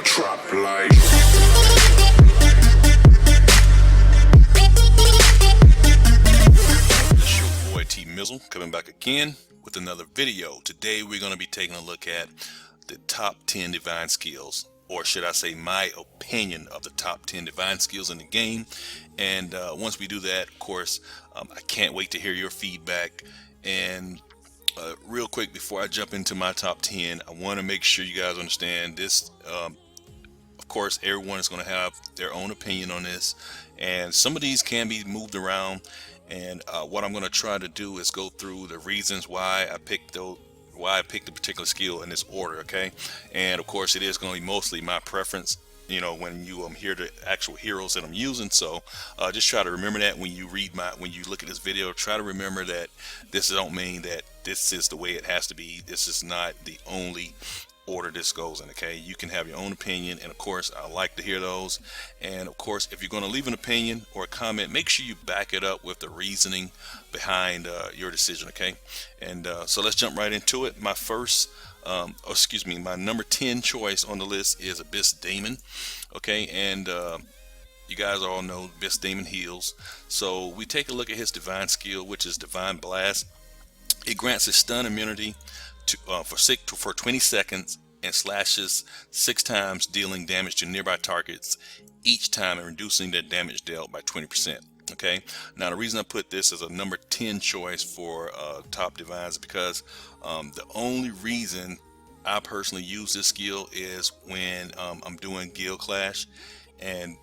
Trap like. It's your boy T Mizzle coming back again with another video. Today we're going to be taking a look at the top 10 divine skills, or should I say my opinion of the top 10 divine skills in the game. And once we do that, of course, I can't wait to hear your feedback. And real quick, before I jump into my top 10, I want to make sure you guys understand this. Of course, everyone is going to have their own opinion on this, and some of these can be moved around. And what I'm going to try to do is go through the reasons why I picked a particular skill in this order. Okay, and of course, it is going to be mostly my preference, you know, when you hear the actual heroes that I'm using. So just try to remember that when you look at this video. Try to remember that this don't mean that this is the way it has to be. This is not the only order this goes in. Okay, you can have your own opinion, and of course I like to hear those. And of course, if you're going to leave an opinion or a comment, make sure you back it up with the reasoning behind your decision. Okay, and so let's jump right into it. My my number 10 choice on the list is Abyss Demon. Okay, and you guys all know Abyss Demon heals. So we take a look at his divine skill, which is Divine Blast. It grants a stun immunity for 20 seconds and slashes 6 times, dealing damage to nearby targets each time and reducing their damage dealt by 20%. Okay, now the reason I put this as a number 10 choice for top divines is because the only reason I personally use this skill is when I'm doing guild clash and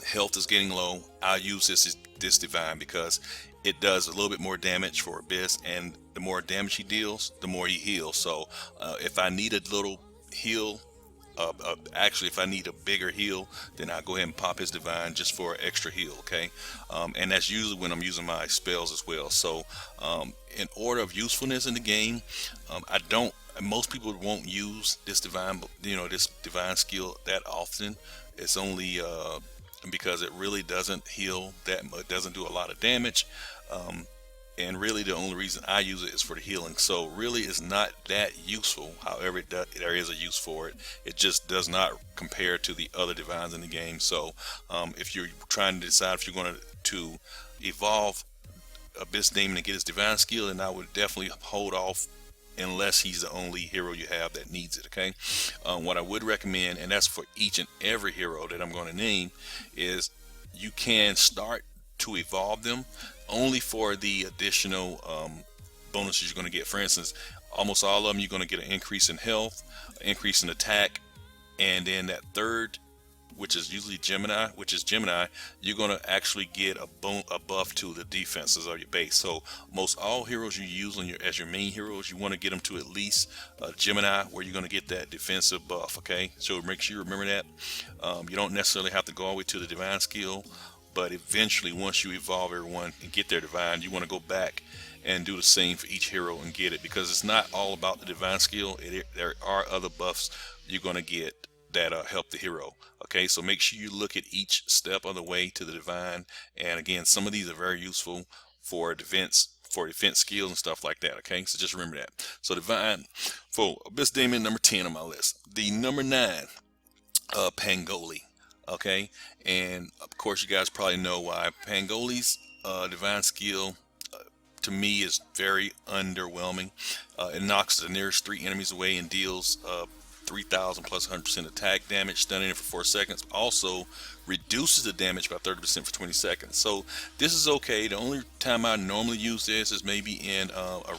health is getting low. I use this divine because it does a little bit more damage for Abyss, and the more damage he deals, the more he heals. So if I need a little heal, actually if I need a bigger heal, then I go ahead and pop his divine just for an extra heal. Okay, and that's usually when I'm using my spells as well. So in order of usefulness in the game, most people won't use this divine skill that often. It's only because it really doesn't heal that much, doesn't do a lot of damage, and really the only reason I use it is for the healing. So really it's not that useful. However, there is a use for it. It just does not compare to the other divines in the game. So if you're trying to decide if you're going to evolve Abyss Demon and get his divine skill, then I would definitely hold off unless he's the only hero you have that needs it. Okay, what I would recommend, and that's for each and every hero that I'm going to name, is you can start to evolve them only for the additional bonuses you're going to get. For instance, almost all of them you're going to get an increase in health, increase in attack, and then that third, which is usually Gemini, you're going to actually get a buff to the defenses of your base. So most all heroes you use as your main heroes, you want to get them to at least Gemini, where you're going to get that defensive buff. Okay, so make sure you remember that. You don't necessarily have to go all the way to the divine skill, but eventually once you evolve everyone and get their divine, you want to go back and do the same for each hero and get it, because it's not all about the divine skill. There are other buffs you're going to get that help the hero. Okay, so make sure you look at each step of the way to the divine. And again, some of these are very useful for defense skills and stuff like that. Okay, so just remember that. So divine for Abyss Demon, number 10 on my list. The number 9, Pangoli. Okay, and of course you guys probably know why. Pangoli's divine skill to me is very underwhelming. It knocks the nearest 3 enemies away and deals 3,000 plus 100% attack damage, stunning it for 4 seconds. Also reduces the damage by 30% for 20 seconds. So this is okay. The only time I normally use this is maybe in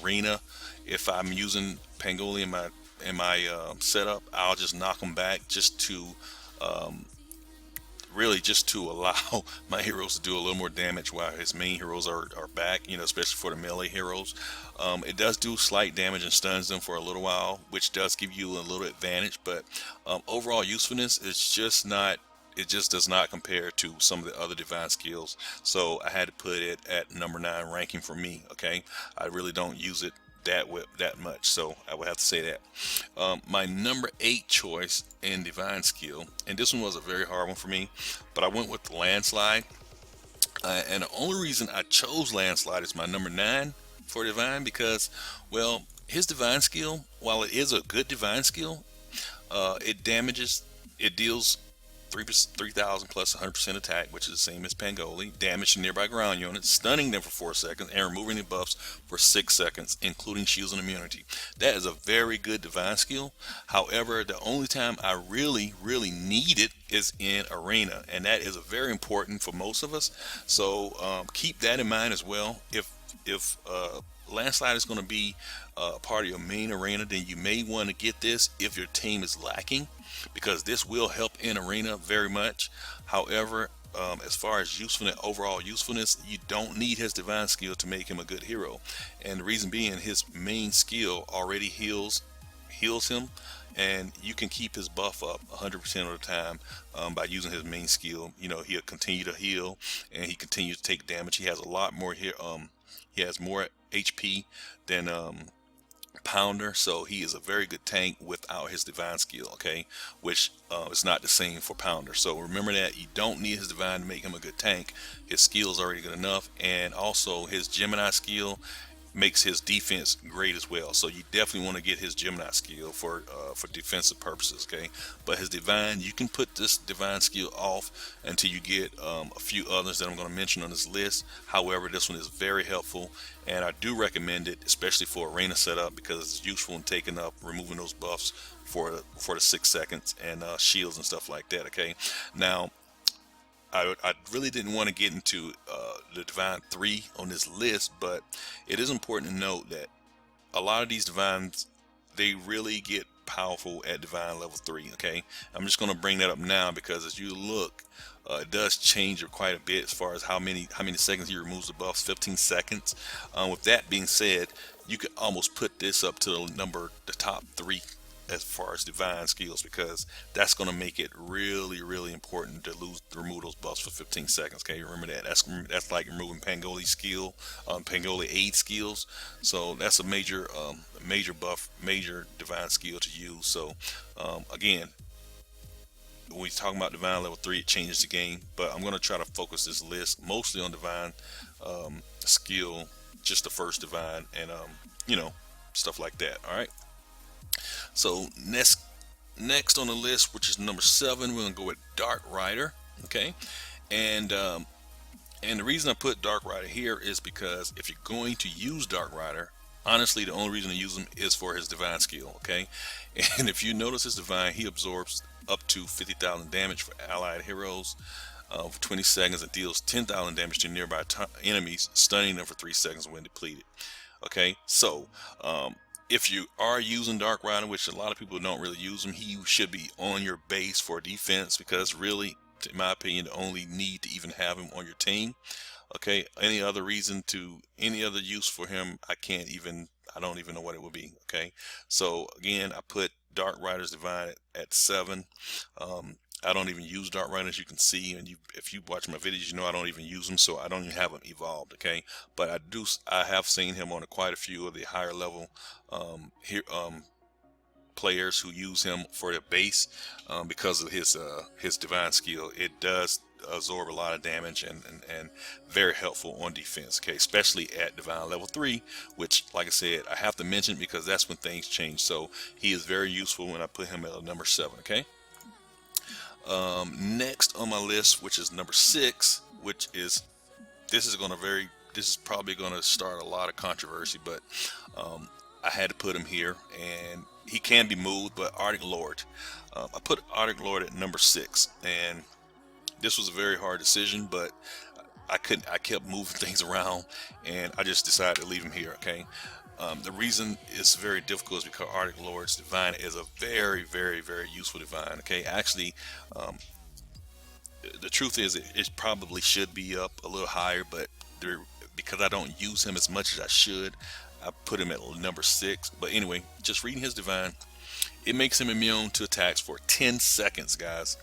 arena. If I'm using Pangoli in my setup, I'll just knock them back just to allow my heroes to do a little more damage while his main heroes are back, especially for the melee heroes. It does do slight damage and stuns them for a little while, which does give you a little advantage, but overall usefulness it just does not compare to some of the other divine skills. So I had to put it at number 9 ranking for me. Okay, I really don't use it that much, so I would have to say that. My number 8 choice in divine skill, and this one was a very hard one for me, but I went with the Landslide. And the only reason I chose Landslide as my number 9 for divine, because, well, His divine skill, while it is a good divine skill, it damages, it deals 3,000 plus 100% attack, which is the same as Pangoli, damage to nearby ground units, stunning them for 4 seconds, and removing the buffs for 6 seconds, including shields and immunity. That is a very good divine skill. However, the only time I really need it is in arena, and that is very important for most of us. So keep that in mind as well. If landslide is going to be part of your main arena, then you may want to get this if your team is lacking, because this will help in arena very much. However, as far as usefulness, overall usefulness, you don't need his divine skill to make him a good hero. And the reason being, his main skill already heals him, and you can keep his buff up 100% of the time by using his main skill. You know, he'll continue to heal, and he continues to take damage. He has a lot more here. He has more HP than Pounder, so he is a very good tank without his divine skill, okay, which is not the same for Pounder. So remember that you don't need his divine to make him a good tank. His skill is already good enough, and also his Gemini skill makes his defense great as well. So you definitely want to get his Gemini skill for defensive purposes, okay. But his divine, you can put this divine skill off until you get a few others that I'm going to mention on this list. However, this one is very helpful, and I do recommend it, especially for arena setup, because it's useful in taking up, removing those buffs for the 6 seconds, and shields and stuff like that, okay. Now, I really didn't want to get into the Divine 3 on this list, but it is important to note that a lot of these Divines, they really get powerful at Divine level 3, okay? I'm just going to bring that up now because as you look, it does change quite a bit as far as how many seconds he removes the buffs, 15 seconds. With that being said, you could almost put this up to the top 3 as far as divine skills, because that's going to make it really important to remove those buffs for 15 seconds. Okay, remember that. That's like removing Pangoli's skill, Pangoli aid skills. So that's a major buff, major divine skill to use. So again, when we talk about divine level 3, it changes the game, but I'm going to try to focus this list mostly on divine skill, just the first divine, and stuff like that. All right. So next on the list, which is number 7, we're gonna go with Dark Rider. Okay, and the reason I put Dark Rider here is because if you're going to use Dark Rider, honestly, the only reason to use him is for his divine skill. Okay, and if you notice his divine, he absorbs up to 50,000 damage for allied heroes for 20 seconds and deals 10,000 damage to nearby enemies, stunning them for 3 seconds when depleted. Okay, so if you are using Dark Rider, which a lot of people don't really use him, he should be on your base for defense, because really, in my opinion, the only need to even have him on your team. Okay, any other use for him, I don't even know what it would be. Okay, so again, I put Dark Rider's divine at 7. I don't even use Dark Rider, as you can see, and if you watch my videos, you know I don't even use them, so I don't even have him evolved. Okay, but I have seen him on quite a few of the higher level players who use him for their base because of his divine skill. It does absorb a lot of damage and very helpful on defense. Okay, especially at divine level 3, which, like I said, I have to mention because that's when things change. So he is very useful when I put him at number 7. Okay. Next on my list, which is number 6, this is probably going to start a lot of controversy, but I had to put him here, and he can be moved, but Arti Lord. I put Arti Lord at number 6, and this was a very hard decision, but I kept moving things around, and I just decided to leave him here. Okay. The reason it's very difficult is because Arti Lord's divine is a very useful divine. Okay, actually, the truth is it probably should be up a little higher, but because I don't use him as much as I should, I put him at number 6. But anyway, just reading his divine, it makes him immune to attacks for 10 seconds, guys.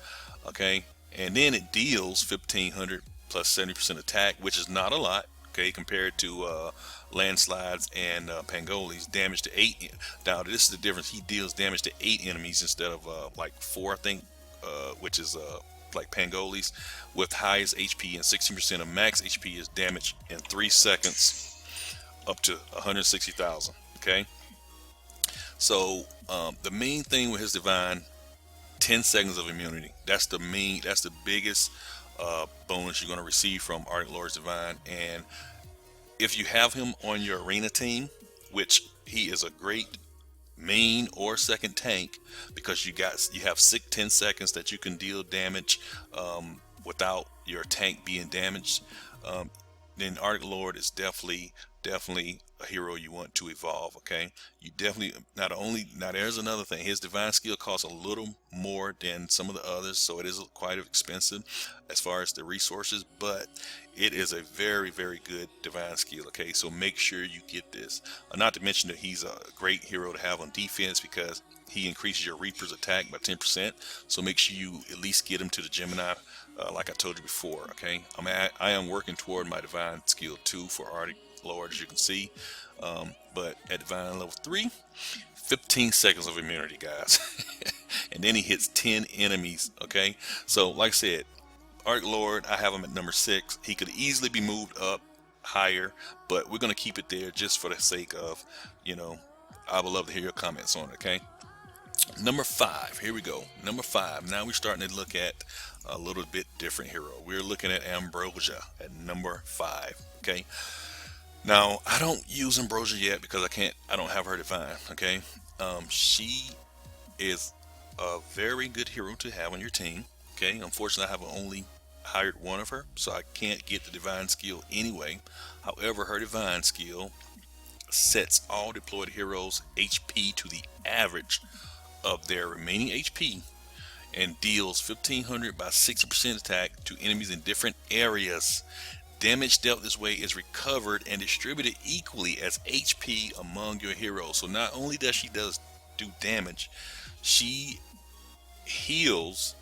Okay, and then it deals 1,500 plus 70% attack, which is not a lot. Okay, compared to landslides and Pangoli's damage to 8. Now this is the difference. He deals damage to 8 enemies instead of like 4, I think, which is like Pangoli's, with highest HP, and 16% of max HP is damaged in 3 seconds up to 160,000. Okay, So the main thing with his divine, 10 seconds of immunity. That's the biggest bonus you're going to receive from Arti Lord's divine. And if you have him on your arena team, which he is a great main or second tank, because you have 10 seconds that you can deal damage without your tank being damaged, um, then Arctic Lord is definitely a hero you want to evolve. Okay, you definitely, not only, now there's another thing, his divine skill costs a little more than some of the others, so it is quite expensive as far as the resources, but it is a very good divine skill. Okay, so make sure you get this. Not to mention that he's a great hero to have on defense, because he increases your Reaper's attack by 10%. So make sure you at least get him to the Gemini, like I told you before. Okay, I am working toward my divine skill 2 for Arctic Lord, as you can see. But at divine level 3, 15 seconds of immunity, guys. And then he hits 10 enemies. Okay, so like I said, Arctic Lord, I have him at number 6. He could easily be moved up higher, but we're going to keep it there just for the sake of, I would love to hear your comments on it. Okay, number 5, here we go. Number 5, now we're starting to look at a little bit different hero. We're looking at Ambrosia at number 5. Okay, now I don't use Ambrosia yet because I don't have her divine. Okay, she is a very good hero to have on your team. Okay, unfortunately I have only hired one of her, so I can't get the divine skill anyway. However, her divine skill sets all deployed heroes HP to the average of their remaining HP and deals 1500 by 60% attack to enemies in different areas. Damage dealt this way is recovered and distributed equally as HP among your heroes. So not only does she do damage, she heals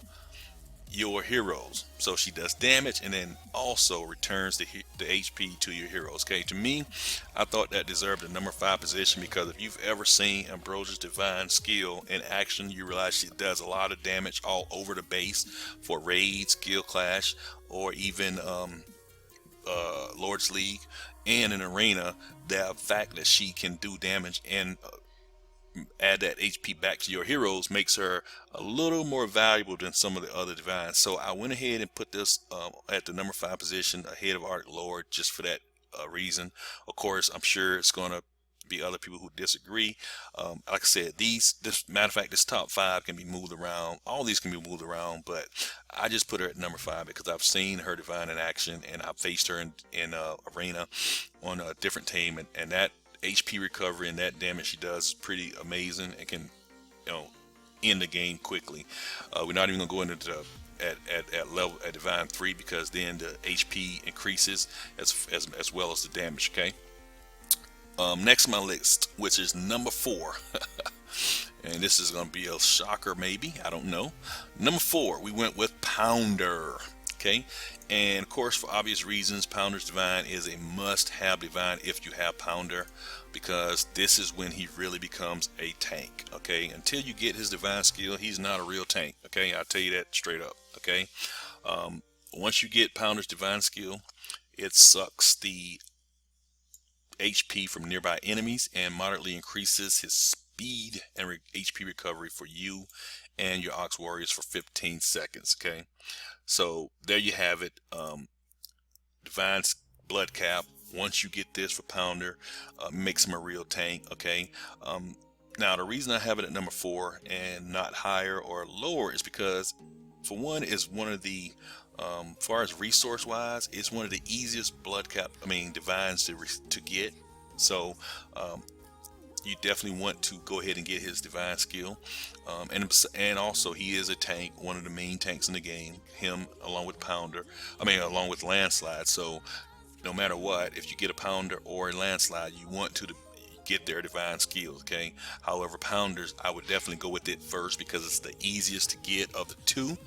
your heroes. So she does damage and then also returns the HP to your heroes. Okay, to me, I thought that deserved the number 5 position, because if you've ever seen Ambrosia's divine skill in action, you realize she does a lot of damage all over the base for raids, skill clash, or even Lord's League and an arena. The fact that she can do damage and add that HP back to your heroes makes her a little more valuable than some of the other divines. So I went ahead and put this at the number 5 position ahead of Arctic Lord, just for that reason. Of course, I'm sure it's going to be other people who disagree. Like I said, matter of fact, this top 5 can be moved around. All these can be moved around, but I just put her at number 5 because I've seen her divine in action, and I've faced her in arena on a different team, and that HP recovery and that damage she does is pretty amazing. It can, end the game quickly. We're not even gonna go into at divine 3, because then the HP increases as well as the damage. Okay. Next on my list, which is number 4, and this is going to be a shocker, maybe, I don't know. Number 4, we went with Pounder. Okay, and of course, for obvious reasons, Pounder's divine is a must-have divine if you have Pounder, because this is when he really becomes a tank. Okay, until you get his divine skill, he's not a real tank. Okay, I'll tell you that straight up. Okay, once you get Pounder's divine skill, it sucks the HP from nearby enemies and moderately increases his speed and HP recovery for you and your Ox Warriors for 15 seconds. Okay, so there you have it. Divine blood cap. Once you get this for Pounder, makes him a real tank. Okay, now the reason I have it at number 4 and not higher or lower is because, for one, is one of the far as resource wise, it's one of the easiest divines to get. So you definitely want to go ahead and get his divine skill, and also he is a tank, one of the main tanks in the game, him along with along with Landslide. So no matter what, if you get a Pounder or a Landslide, you want to get their divine skills. Okay, however, Pounders, I would definitely go with it first because it's the easiest to get of the two.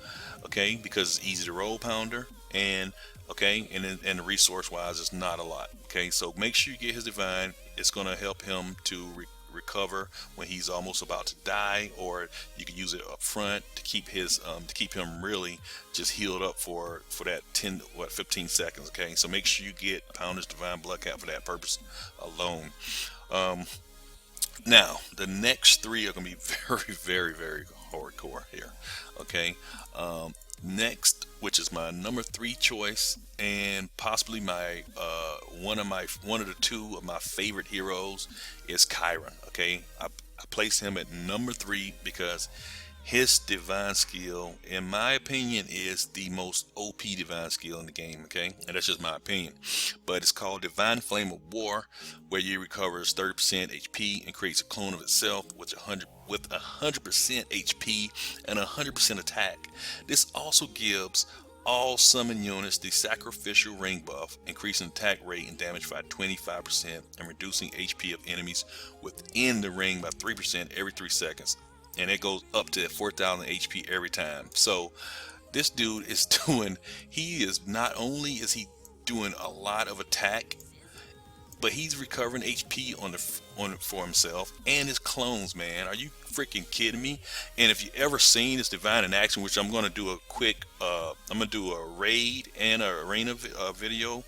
Okay, because it's easy to roll Pounder, and the resource wise, it's not a lot. Okay, so make sure you get his divine. It's going to help him to recover when he's almost about to die, or you can use it up front to keep his to keep him really just healed up for that 15 seconds. Okay, so make sure you get Pounder's divine blood cap for that purpose alone. Now, the next three are going to be very, very, very hardcore here. Okay. Next, which is my number three choice, and possibly my one of the two of my favorite heroes, is Chiron. Okay, I place him at number three because his divine skill, in my opinion, is the most OP divine skill in the game. Okay, and that's just my opinion. But it's called Divine Flame of War, where you recovers 30% HP and creates a clone of itself with 100% HP and 100% attack. This also gives all summon units the sacrificial ring buff, increasing attack rate and damage by 25% and reducing HP of enemies within the ring by 3% every 3 seconds. And it goes up to 4,000 HP every time. So this dude is he is not only is he doing a lot of attack, but he's recovering HP for himself and his clones, man. Are you freaking kidding me? And if you ever seen this divine in action, which I'm gonna do a quick, I'm gonna do a raid and a arena video,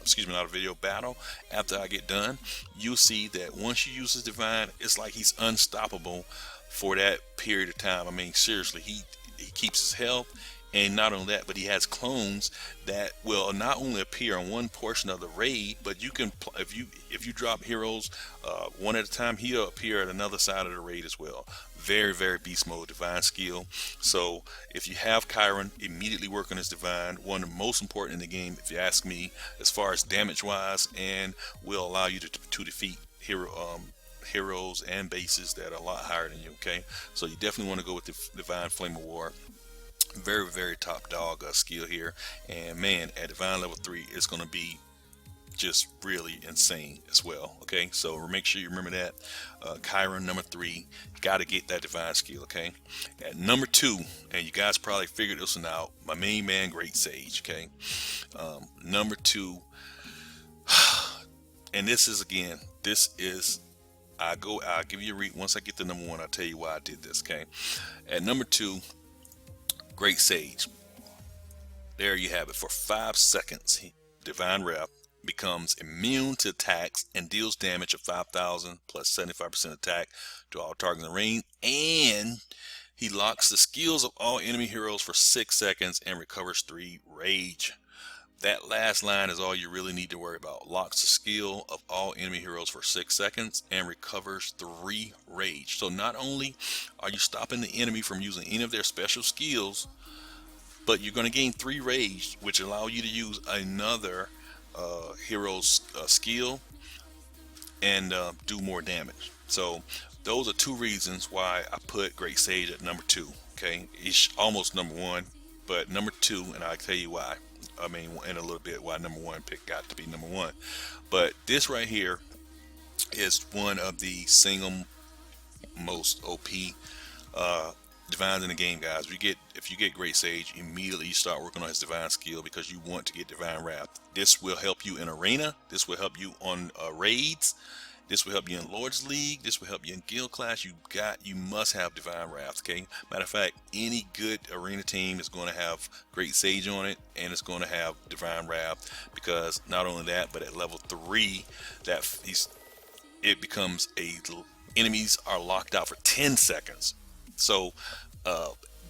excuse me, not a video battle. After I get done, you'll see that once you use his divine, it's like he's unstoppable for that period of time. I mean, seriously, he keeps his health. And not only that, but he has clones that will not only appear on one portion of the raid, but you can, if you drop heroes one at a time, he'll appear at another side of the raid as well. Very, very beast mode divine skill. So if you have Chiron, immediately work on his divine. One of the most important in the game, if you ask me, as far as damage wise, and will allow you to defeat heroes and bases that are a lot higher than you. Okay, so you definitely want to go with the Divine Flame of War. Very, very top dog skill here, and man, at divine level 3 it's going to be just really insane as well. Okay, so make sure you remember that. Chiron number 3, got to get that divine skill. Okay, at number 2, and you guys probably figured this one out, my main man, Great Sage. Okay, number 2, and this is, again, this is, I'll give you a read once I get to number 1. I'll tell you why I did this. Okay, at number 2, Great Sage. There you have it. For 5 seconds, Divine Rep becomes immune to attacks and deals damage of 5,000 plus 75% attack to all targets in the ring. And he locks the skills of all enemy heroes for 6 seconds and recovers 3 rage. That last line is all you really need to worry about. Locks the skill of all enemy heroes for 6 seconds and recovers 3 rage. So not only are you stopping the enemy from using any of their special skills, but you're going to gain 3 rage, which allow you to use another hero's skill and do more damage. So those are 2 reasons why I put Great Sage at number 2. Okay, it's almost number 1, but number 2, and I'll tell you why. I mean, in a little bit, why number 1 pick got to be number 1. But this right here is one of the single most OP divines in the game, guys. If you get Great Sage, immediately you start working on his divine skill because you want to get Divine Wrath. This will help you in arena. This will help you on raids. This will help you in Lord's League. This will help you in guild class. You must have Divine Wrath. Okay. Matter of fact, any good arena team is going to have Great Sage on it, and it's going to have Divine Wrath, because not only that, but at level 3, it becomes enemies are locked out for 10 seconds. So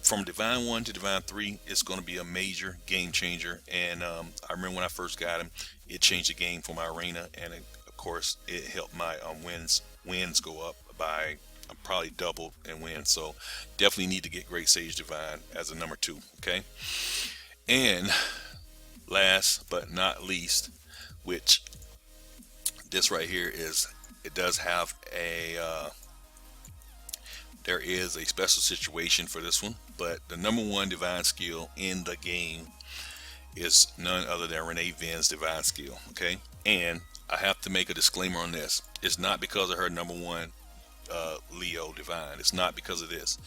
from Divine 1 to Divine 3, it's going to be a major game changer. And I remember when I first got him, it changed the game for my arena, and of course it helped my wins go up by probably doubled in wins. So definitely need to get Great Sage Divine as a number 2. Okay, and last but not least, which this right here is, it does have there is a special situation for this one, but the number 1 divine skill in the game is none other than Renee Vinn's divine skill. Okay, and I have to make a disclaimer on this. It's not because of her number 1 Leo divine. It's not because of this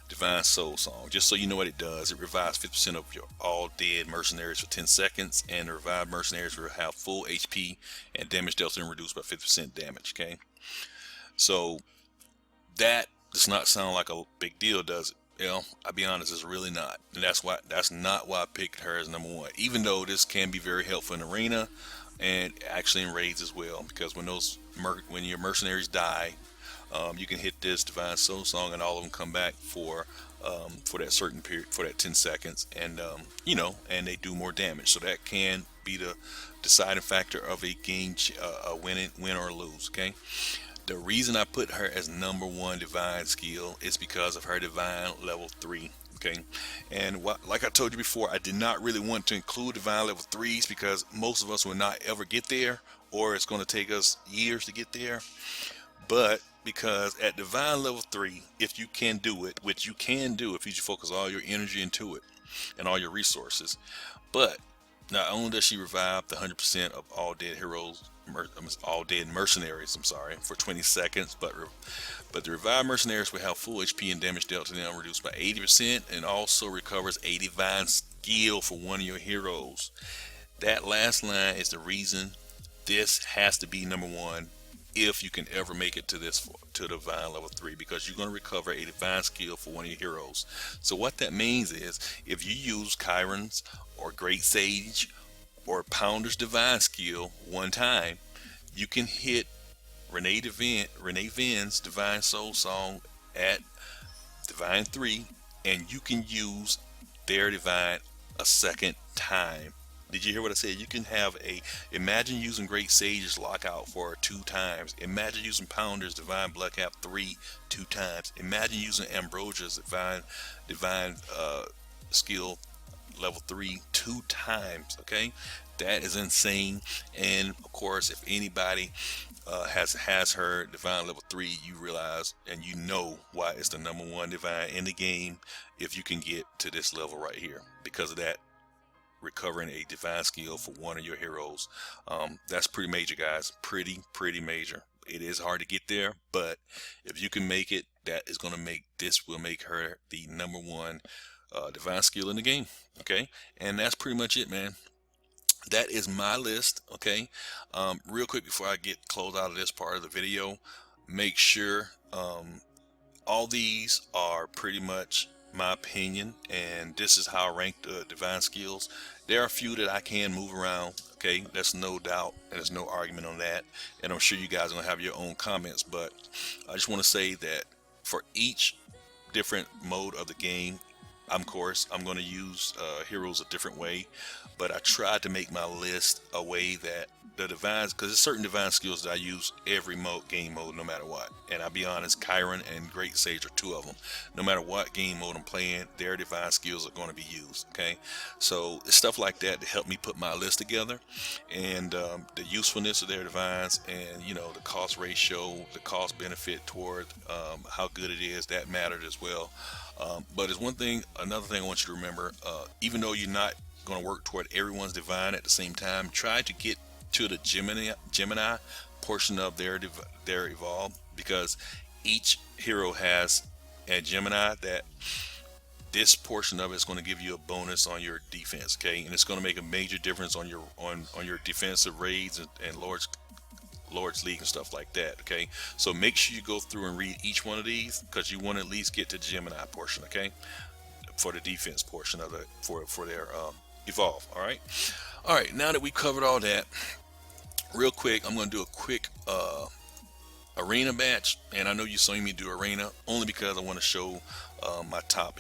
divine soul song. Just so you know what it does, it revives 50% of your all dead mercenaries for 10 seconds, and the revived mercenaries will have full HP and damage dealt and reduced by 50% damage. Okay, so that does not sound like a big deal, does it? I'll be honest, it's really not. And that's not why I picked her as number 1, even though this can be very helpful in arena and actually in raids as well, because when your mercenaries die, You can hit this Divine Soul Song, and all of them come back for that certain period, for that 10 seconds, and and they do more damage. So that can be the deciding factor of a game, a win or lose. Okay. The reason I put her as number one divine skill is because of her divine level 3. Okay, and like I told you before, I did not really want to include divine level 3s because most of us will not ever get there, or it's going to take us years to get there. But because at divine level 3, if you can do it, which you can do if you just focus all your energy into it and all your resources, but not only does she revive the 100% of all dead heroes, all dead mercenaries, I'm sorry, for 20 seconds, but the revived mercenaries will have full HP and damage dealt to them reduced by 80%, and also recovers a divine skill for one of your heroes. That last line is the reason this has to be number one if you can ever make it to divine level 3, because you're going to recover a divine skill for one of your heroes. So what that means is if you use Chiron's or Great Sage or Pounder's divine skill one time, you can hit Renee Vinn's Divine Soul Song at divine 3, and you can use their divine a second time. Did you hear what I said? You can imagine using Great Sage's Lockout for 2 times. Imagine using Pounder's Divine Blood Cap 2 times. Imagine using Ambrosia's Divine Skill Level 3 2 times. Okay, that is insane. And of course, if anybody has her Divine Level 3, you realize and you know why it's the number one Divine in the game if you can get to this level right here, because of that. Recovering a divine skill for one of your heroes. That's pretty major, guys. Pretty major. It is hard to get there, but if you can make it, will make her the number one divine skill in the game. Okay, and that's pretty much it, man. That is my list. Okay, real quick before I close out of this part of the video, make sure all these are pretty much my opinion, and this is how I rank the divine skills. There are a few that I can move around. Okay, that's no doubt, and there's no argument on that, and I'm sure you guys are gonna have your own comments, but I just want to say that for each different mode of the game, I'm going to use heroes a different way, but I tried to make my list a way that the divines, because there's certain divine skills that I use every game mode, no matter what. And I'll be honest, Chiron and Great Sage are 2 of them. No matter what game mode I'm playing, their divine skills are going to be used. Okay, so it's stuff like that to help me put my list together, and the usefulness of their divines, and the cost ratio, the cost benefit toward how good it is, that mattered as well. But there's another thing I want you to remember. Even though you're not going to work toward everyone's divine at the same time, try to get to the Gemini portion of their evolve, because each hero has a Gemini that this portion of it is going to give you a bonus on your defense. Okay, and it's going to make a major difference on your defensive raids and Lord's League and stuff like that. Okay, so make sure you go through and read each one of these, because you want to at least get to the Gemini portion. Okay, for the defense portion of it, for their evolve. All right, now that we covered all that, real quick, I'm going to do a quick arena match, and I know you saw me do arena only because I want to show my top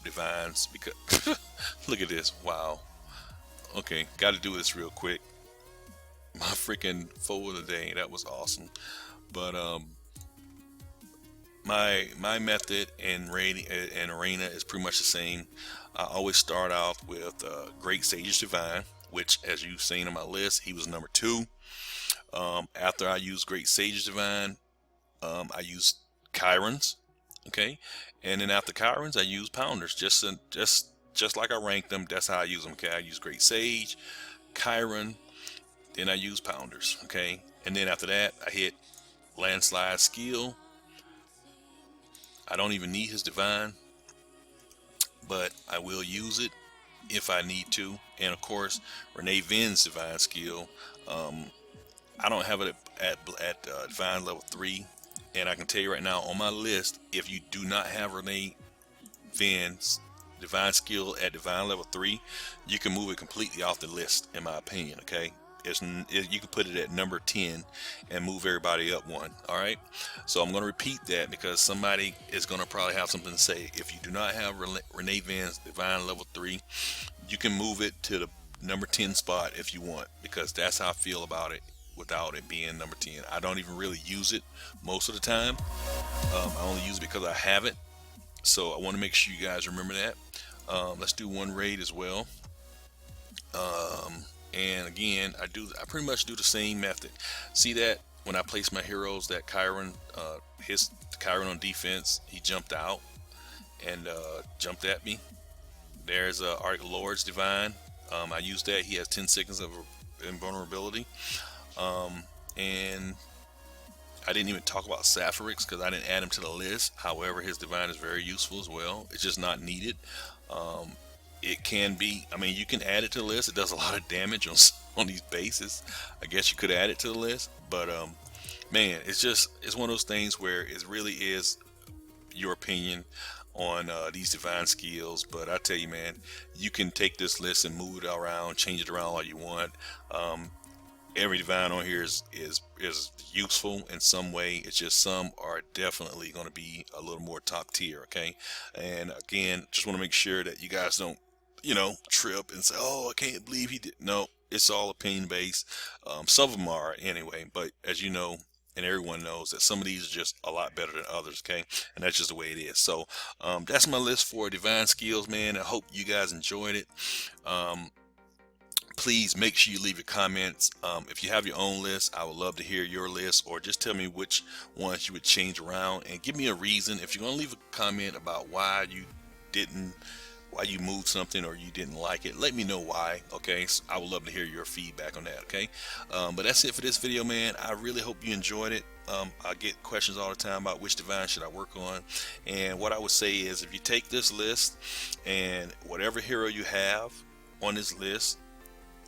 divines, because look at this. Wow. Okay, got to do this real quick. My freaking foe of the day, that was awesome. But my method in raiding and arena is pretty much the same. I always start out with Great Sage Divine, which, as you've seen on my list, he was number 2. After I use Great Sage Divine, I use Chiron's. Okay, and then after Chiron's, I use Pounders. Just like I rank them, that's how I use them. Okay, I use Great Sage, Chiron, then I use Pounders. Okay, and then after that, I hit Landslide Skill. I don't even need his divine, but I will use it if I need to. And of course, Renee Vinn's divine skill. I don't have it at divine level 3, and I can tell you right now on my list, if you do not have Renee Vinn's divine skill at divine level 3, you can move it completely off the list, in my opinion. Okay, you can put it at number 10 and move everybody up one. All right, so I'm going to repeat that because somebody is going to probably have something to say. If you do not have Renee Van's Divine level 3, you can move it to the number 10 spot if you want, because that's how I feel about it without it being number 10. I don't even really use it most of the time. I only use it because I have it. So I want to make sure you guys remember that. Let's do one raid as well. And again, I pretty much do the same method. See that when I place my heroes, that Chiron, his Chiron on defense, he jumped out and jumped at me. There's Arti Lord's Divine. I use that. He has 10 seconds of invulnerability. And I didn't even talk about Sapphirex because I didn't add him to the list. However, his Divine is very useful as well. It's just not needed. It can be, I mean, you can add it to the list. It does a lot of damage on these bases. I guess you could add it to the list, but man, it's one of those things where it really is your opinion on these divine skills. But I tell you, man, you can take this list and move it around, change it around all you want. Every divine on here is useful in some way. It's just some are definitely going to be a little more top tier. Okay, and again, just want to make sure that you guys don't, trip and say, oh, I can't believe he did. No, it's all opinion based. Some of them are anyway, but as you know, and everyone knows that some of these are just a lot better than others. Okay, and that's just the way it is. So that's my list for divine skills, man. I hope you guys enjoyed it. Please make sure you leave your comments. If you have your own list, I would love to hear your list, or just tell me which ones you would change around and give me a reason. If you're going to leave a comment about why you moved something or you didn't like it, let me know why. Okay, so I would love to hear your feedback on that. Okay, but that's it for this video, man. I really hope you enjoyed it. I get questions all the time about which divine should I work on, and what I would say is, if you take this list and whatever hero you have on this list,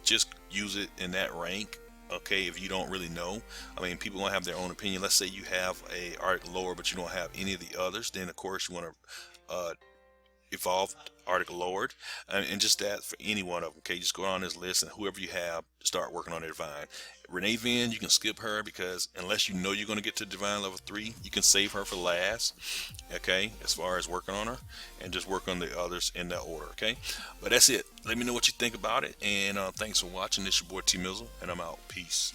just use it in that rank. Okay, if you don't really know, I mean, people gonna have their own opinion. Let's say you have a Arti Lord but you don't have any of the others, then of course you want to evolve Arti Lord, and just that for any one of them. Okay, just go on this list and whoever you have, start working on their divine. Renee Van, you can skip her because unless you know you're going to get to divine level 3, you can save her for last. Okay, as far as working on her, and just work on the others in that order. Okay, but that's it. Let me know what you think about it, and thanks for watching. This is your boy T Mizzle, and I'm out. Peace.